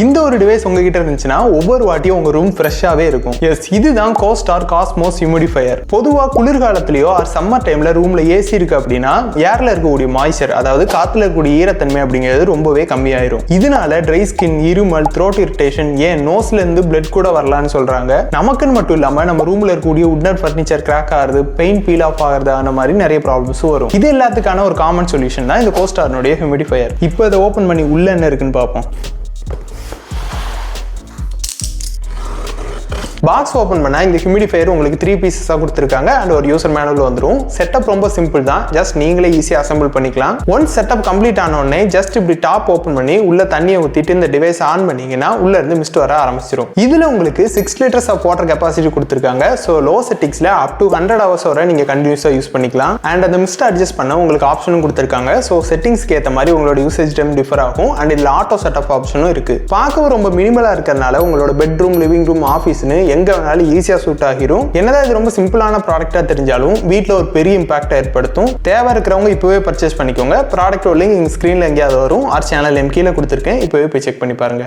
இந்த ஒரு டிவைஸ் உங்ககிட்ட இருந்துச்சுன்னா ஒவ்வொரு வாட்டியும் உங்க ரூம் ஃப்ரெஷ்ஷாவே இருக்கும். எஸ், இதுதான் Costar Cosmos Humidifier. பொதுவா குளிர்காலத்திலயோ ஆர் சம்மர் டைம்ல ரூம்ல ஏசி இருக்கு அப்படின்னா ஏர்ல இருக்கக்கூடிய மாய்ச்சர், அதாவது காத்துல இருக்கக்கூடிய ஈரத்தன்மை அப்படிங்கிறது ரொம்பவே கம்மியாயிரும். இதனால ட்ரை ஸ்கின், இருமல், த்ரோட் இரிட்டேஷன், ஏன் நோஸ்ல இருந்து பிளட் கூட வரலாம்னு சொல்றாங்க. நமக்குன்னு மட்டும் இல்லாம நம்ம ரூம்ல இருக்கக்கூடிய உட்னர் ஃபர்னிச்சர் கிராக் ஆகுது, பெயிண்ட் பீல் ஆஃப் ஆகுறது, அந்த மாதிரி நிறைய ப்ராப்ளம்ஸ் வரும். இது எல்லாத்துக்கான ஒரு காமன் சொல்யூஷன் தான் இந்த Costarனுடைய ஹியூமிடிஃபையர். இப்போ இதை ஓபன் பண்ணி உள்ள என்ன இருக்குன்னு பார்ப்போம். பாக்ஸ் ஓபன் பண்ணா இந்த ஹியூமிடிஃபையர் உங்களுக்கு 3 பீசஸா கொடுத்திருக்காங்க அண்ட் ஒரு யூசர் மேனுவல் வந்துரும். செட்டப் ரொம்ப சிம்பிள் தான், ஜஸ்ட் நீங்களே ஈஸியா அசெம்பிள் பண்ணிக்கலாம். ஒன்ஸ் செட்டப் கம்ப்ளீட் ஆன உடனே ஜஸ்ட் இப்படி டாப் ஓபன் பண்ணி உள்ள தண்ணியை ஊத்திட்டு இந்த டிவைஸ் ஆன் பண்ணீங்கன்னா உள்ள இருந்து மிஸ்ட் வர ஆரம்பிச்சிடும். இதுல உங்களுக்கு 6 லிட்டர்ஸ் ஆஃப் வாட்டர் கெபாசிட்டி கொடுத்திருக்காங்க. ஸோ லோ செட்டிங்ஸ்ல அப் டு 100 hours வரை நீங்க கண்டினியூஸா யூஸ் பண்ணிக்கலாம். அண்ட் அந்த மிஸ்ட் அட்ஜஸ்ட் பண்ண உங்களுக்கு ஆப்ஷனும் கொடுத்திருக்காங்க. ஸோ செட்டிங்ஸ்க்கு ஏற்ற மாதிரி உங்களோட யூசேஜ் டைம் டிஃபர் ஆகும். அண்ட் இதுல ஆட்டோ செட்டப் ஆப்ஷனும் இருக்கு. பார்க்கவும் ரொம்ப மினிமலா இருக்கிறதுனால உங்களோட பெட்ரூம், லிவிங் ரூம், ஆஃபீஸ்னு எங்க வேணாலும் ஈஸியா சூட் ஆகிரும். என்னதான் இது ரொம்ப சிம்பிளான ப்ராடக்ட்டா தெரிஞ்சாலும் வீட்ல ஒரு பெரிய இம்பாக்ட் ஏற்படுத்தும். தேவை இருக்கிறவங்க இப்பவே பர்ச்சேஸ் பண்ணிக்கோங்க. ப்ராடக்ட் லிங்க் ஸ்கிரீன்ல எங்கேயாவது வரும். ஆர் சேனல் கீழே கொடுத்துருக்கேன், இப்பவே போய் செக் பண்ணி பாருங்க.